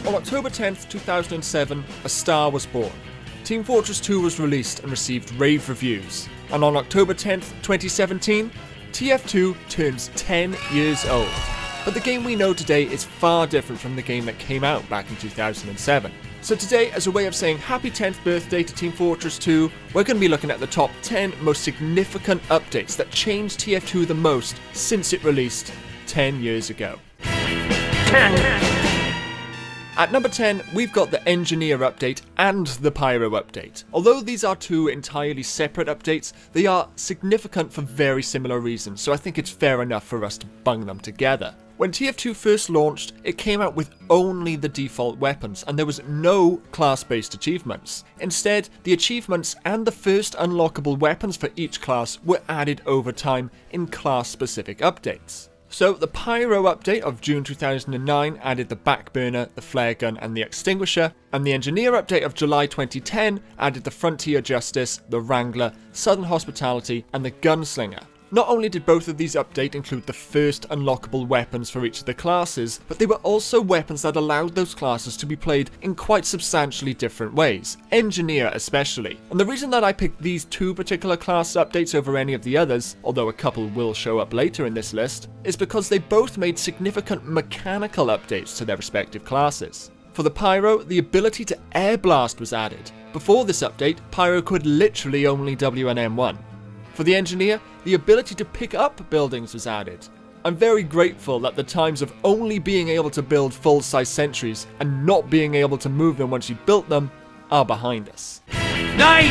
On October 10th, 2007, a star was born. Team Fortress 2 was released and received rave reviews. And on October 10th, 2017, TF2 turns 10 years old. But the game we know today is far different from the game that came out back in 2007. So today, as a way of saying happy 10th birthday to Team Fortress 2, we're going to be looking at the top 10 most significant updates that changed TF2 the most since it released 10 years ago. 10. At number 10, we've got the Engineer update and the Pyro update. Although these are two entirely separate updates, they are significant for very similar reasons, so I think it's fair enough for us to bung them together. When TF2 first launched, it came out with only the default weapons, and there was no class-based achievements. Instead, the achievements and the first unlockable weapons for each class were added over time in class-specific updates. So, the Pyro update of June 2009 added the backburner, the flare gun and the extinguisher, and the Engineer update of July 2010 added the Frontier Justice, the Wrangler, Southern Hospitality and the Gunslinger. Not only did both of these updates include the first unlockable weapons for each of the classes, but they were also weapons that allowed those classes to be played in quite substantially different ways, Engineer especially. And the reason that I picked these two particular class updates over any of the others, although a couple will show up later in this list, is because they both made significant mechanical updates to their respective classes. For the Pyro, the ability to air blast was added. Before this update, Pyro could literally only WNM1. For the Engineer, the ability to pick up buildings was added. I'm very grateful that the times of only being able to build full-size sentries and not being able to move them once you built them are behind us. 9!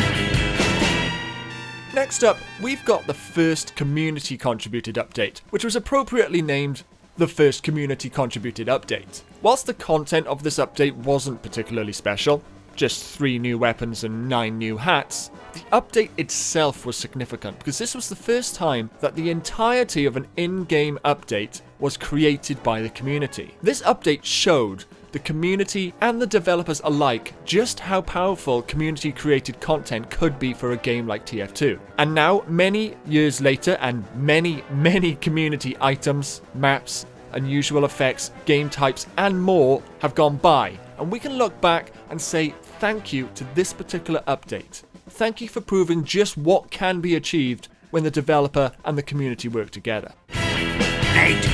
Next up, we've got the first community contributed update, which was appropriately named the first community contributed update. Whilst the content of this update wasn't particularly special, just 3 new weapons and 9 new hats, the update itself was significant because this was the first time that the entirety of an in-game update was created by the community. This update showed the community and the developers alike just how powerful community-created content could be for a game like TF2. And now, many years later, and many community items, maps, unusual effects, game types, and more have gone by, and we can look back and say thank you to this particular update. Thank you for proving just what can be achieved when the developer and the community work together. 8.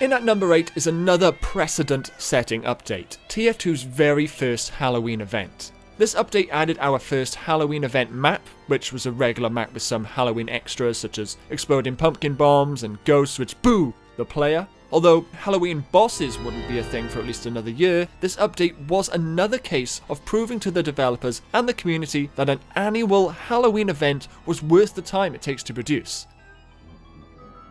In at number 8 is another precedent-setting update, TF2's very first Halloween event. This update added our first Halloween event map, which was a regular map with some Halloween extras such as exploding pumpkin bombs and ghosts which boo the player. Although Halloween bosses wouldn't be a thing for at least another year, this update was another case of proving to the developers and the community that an annual Halloween event was worth the time it takes to produce.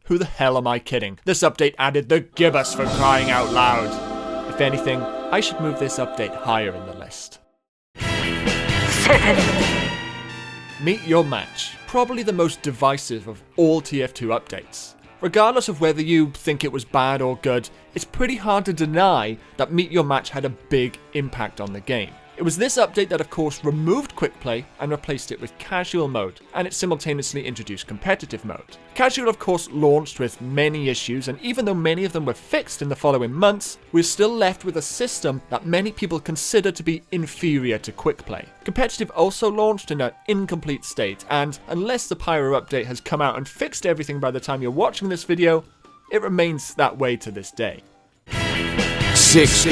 Who the hell am I kidding? This update added the gibbous for crying out loud. If anything, I should move this update higher in the list. 7. Meet Your Match. Probably the most divisive of all TF2 updates. Regardless of whether you think it was bad or good, it's pretty hard to deny that Meet Your Match had a big impact on the game. It was this update that of course removed quick play and replaced it with casual mode, and it simultaneously introduced competitive mode. Casual of course launched with many issues, and even though many of them were fixed in the following months, we're still left with a system that many people consider to be inferior to quick play. Competitive also launched in an incomplete state, and unless the Pyro update has come out and fixed everything by the time you're watching this video, it remains that way to this day. 6.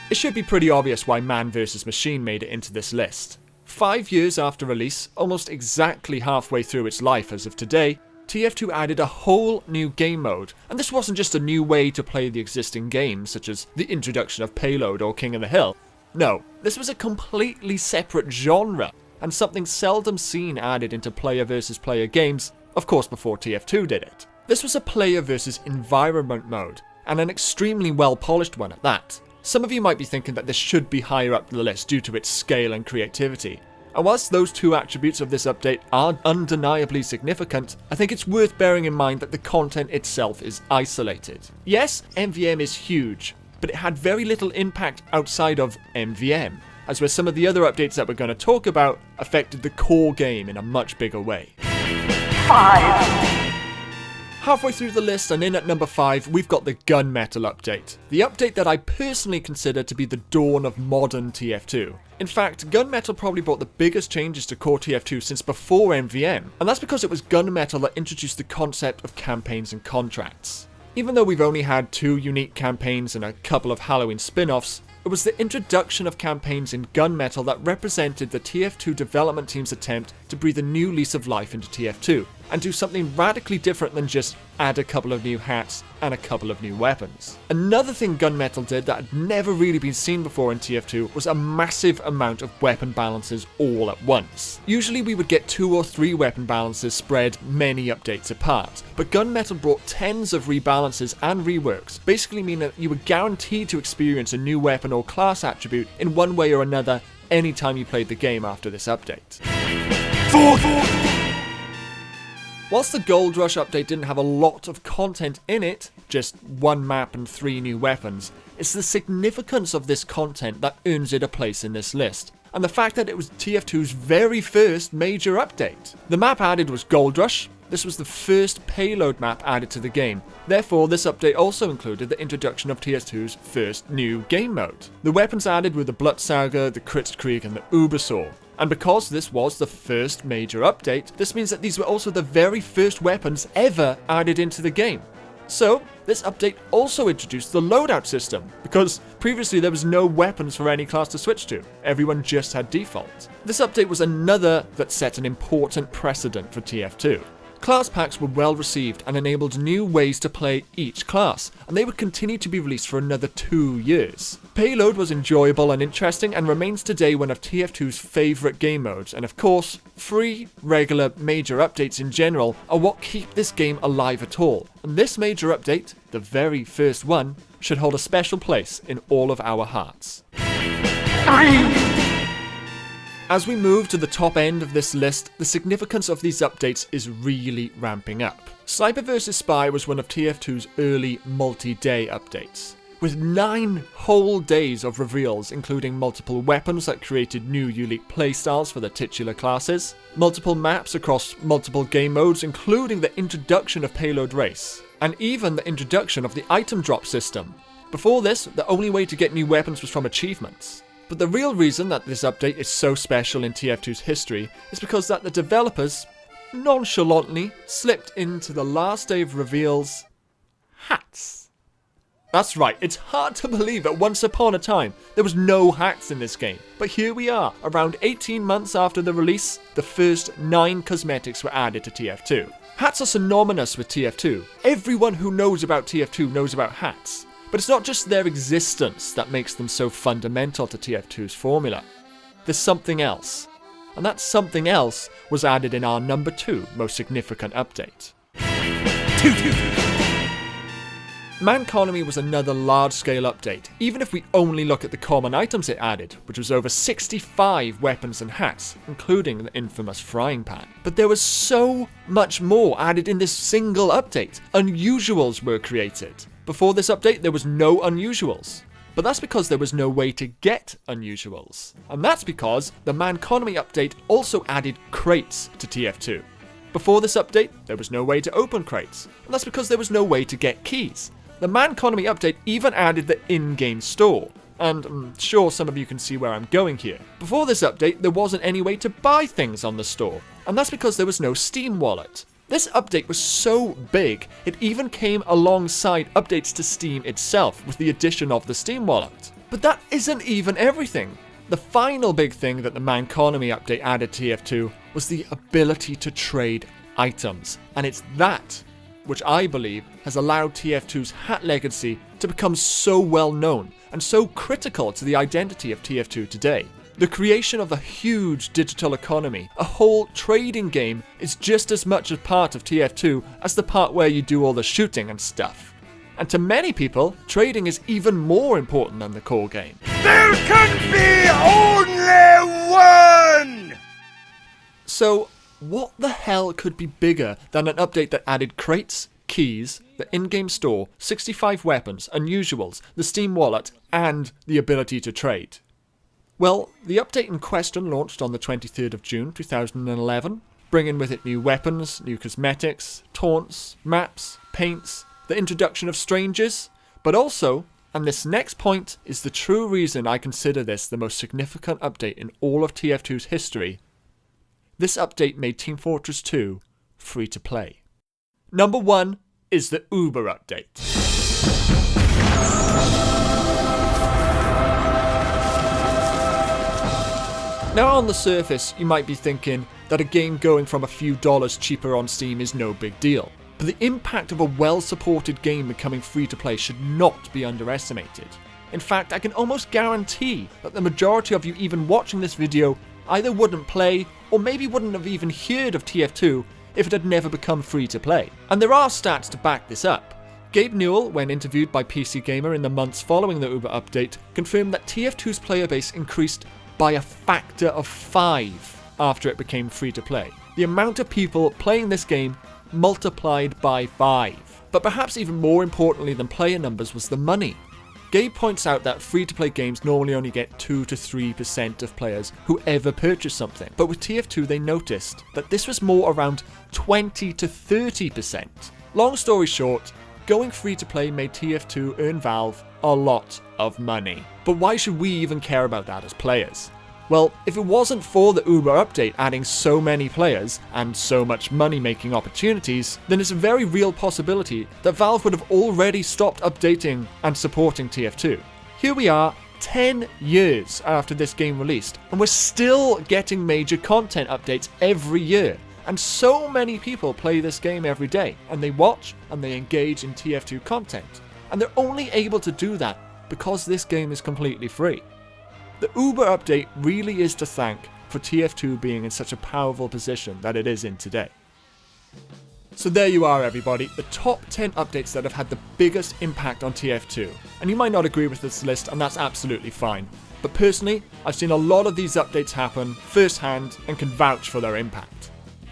It should be pretty obvious why Man vs. Machine made it into this list. 5 years after release, almost exactly halfway through its life as of today, TF2 added a whole new game mode, and this wasn't just a new way to play the existing games, such as the introduction of Payload or King of the Hill. No, this was a completely separate genre, and something seldom seen added into player versus player games, of course before TF2 did it. This was a player versus environment mode, and an extremely well polished one at that. Some of you might be thinking that this should be higher up the list due to its scale and creativity. And whilst those two attributes of this update are undeniably significant, I think it's worth bearing in mind that the content itself is isolated. Yes, MVM is huge, but it had very little impact outside of MVM, as where some of the other updates that we're going to talk about affected the core game in a much bigger way. 5. Halfway through the list and in at number 5, we've got the Gunmetal update. The update that I personally consider to be the dawn of modern TF2. In fact, Gunmetal probably brought the biggest changes to core TF2 since before MVM, and that's because it was Gunmetal that introduced the concept of campaigns and contracts. Even though we've only had 2 unique campaigns and a couple of Halloween spin-offs, it was the introduction of campaigns in Gunmetal that represented the TF2 development team's attempt to breathe a new lease of life into TF2, and do something radically different than just add a couple of new hats and a couple of new weapons. Another thing Gunmetal did that had never really been seen before in TF2 was a massive amount of weapon balances all at once. Usually we would get 2 or 3 weapon balances spread many updates apart, but Gunmetal brought tens of rebalances and reworks, basically meaning that you were guaranteed to experience a new weapon or class attribute in one way or another anytime you played the game after this update. Whilst the Gold Rush update didn't have a lot of content in it, just 1 map and 3 new weapons, it's the significance of this content that earns it a place in this list, and the fact that it was TF2's very first major update. The map added was Gold Rush. This was the first payload map added to the game, therefore this update also included the introduction of TF2's first new game mode. The weapons added were the Blutsauger, the Kritzkrieg and the Ubersaw. And because this was the first major update, this means that these were also the very first weapons ever added into the game. So, this update also introduced the loadout system, because previously there was no weapons for any class to switch to, everyone just had default. This update was another that set an important precedent for TF2. Class packs were well received and enabled new ways to play each class, and they would continue to be released for another 2 years. Payload was enjoyable and interesting and remains today one of TF2's favourite game modes, and of course, free, regular, major updates in general are what keep this game alive at all, and this major update, the very first one, should hold a special place in all of our hearts. As we move to the top end of this list, the significance of these updates is really ramping up. Sniper vs Spy was one of TF2's early multi-day updates, with 9 whole days of reveals including multiple weapons that created new unique playstyles for the titular classes, multiple maps across multiple game modes including the introduction of Payload Race, and even the introduction of the item drop system. Before this, the only way to get new weapons was from achievements. But the real reason that this update is so special in TF2's history is because that the developers nonchalantly slipped into the last day of reveals hats. That's right, it's hard to believe that once upon a time there was no hats in this game, but here we are, around 18 months after the release, the first 9 cosmetics were added to TF2. Hats are synonymous with TF2. Everyone who knows about TF2 knows about hats. But it's not just their existence that makes them so fundamental to TF2's formula. There's something else. And that something else was added in our number 2 most significant update. Mann-conomy was another large-scale update, even if we only look at the common items it added, which was over 65 weapons and hats, including the infamous frying pan. But there was so much more added in this single update. Unusuals were created. Before this update, there was no unusuals. But that's because there was no way to get unusuals. And that's because the Mann-conomy update also added crates to TF2. Before this update, there was no way to open crates. And that's because there was no way to get keys. The Mann-conomy update even added the in-game store. And I'm sure some of you can see where I'm going here. Before this update, there wasn't any way to buy things on the store. And that's because there was no Steam wallet. This update was so big, it even came alongside updates to Steam itself with the addition of the Steam wallet. But that isn't even everything. The final big thing that the Mann-conomy update added to TF2 was the ability to trade items. And it's that which I believe has allowed TF2's hat legacy to become so well known and so critical to the identity of TF2 today. The creation of a huge digital economy, a whole trading game, is just as much a part of TF2 as the part where you do all the shooting and stuff. And to many people, trading is even more important than the core game. There can be only one! So, what the hell could be bigger than an update that added crates, keys, the in-game store, 65 weapons, unusuals, the Steam wallet, and the ability to trade? Well, the update in question launched on the 23rd of June 2011, bringing with it new weapons, new cosmetics, taunts, maps, paints, the introduction of strangers, but also, and this next point is the true reason I consider this the most significant update in all of TF2's history, this update made Team Fortress 2 free to play. Number 1 is the Uber update. Now on the surface, you might be thinking that a game going from a few dollars cheaper on Steam is no big deal. But the impact of a well-supported game becoming free-to-play should not be underestimated. In fact, I can almost guarantee that the majority of you even watching this video either wouldn't play or maybe wouldn't have even heard of TF2 if it had never become free-to-play. And there are stats to back this up. Gabe Newell, when interviewed by PC Gamer in the months following the Uber update, confirmed that TF2's player base increased by a factor of 5 after it became free-to-play. The amount of people playing this game multiplied by 5. But perhaps even more importantly than player numbers was the money. Gabe points out that free-to-play games normally only get 2 to 3% of players who ever purchase something, but with TF2 they noticed that this was more around 20 to 30%. Long story short, going free-to-play made TF2 earn Valve a lot of money. But why should we even care about that as players? Well, if it wasn't for the Uber update adding so many players and so much money-making opportunities, then it's a very real possibility that Valve would have already stopped updating and supporting TF2. Here we are, 10 years after this game released, and we're still getting major content updates every year. And so many people play this game every day, and they watch and they engage in TF2 content. And they're only able to do that because this game is completely free. The Uber update really is to thank for TF2 being in such a powerful position that it is in today. So there you are everybody, the top 10 updates that have had the biggest impact on TF2. And you might not agree with this list and that's absolutely fine. But personally, I've seen a lot of these updates happen firsthand and can vouch for their impact.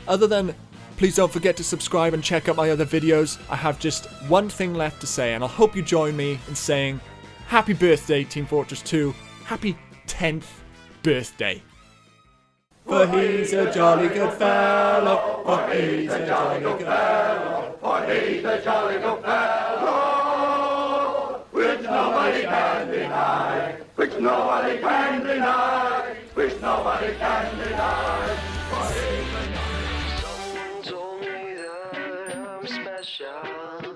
Other than, please don't forget to subscribe and check out my other videos, I have just one thing left to say and I hope you join me in saying happy birthday Team Fortress 2, happy 10th birthday. For he's a jolly good fellow, for he's a jolly good fellow, for he's a jolly good fellow, which nobody can deny, which nobody can deny, which nobody can deny. For he's a jolly good fellow. Someone told me that I'm special.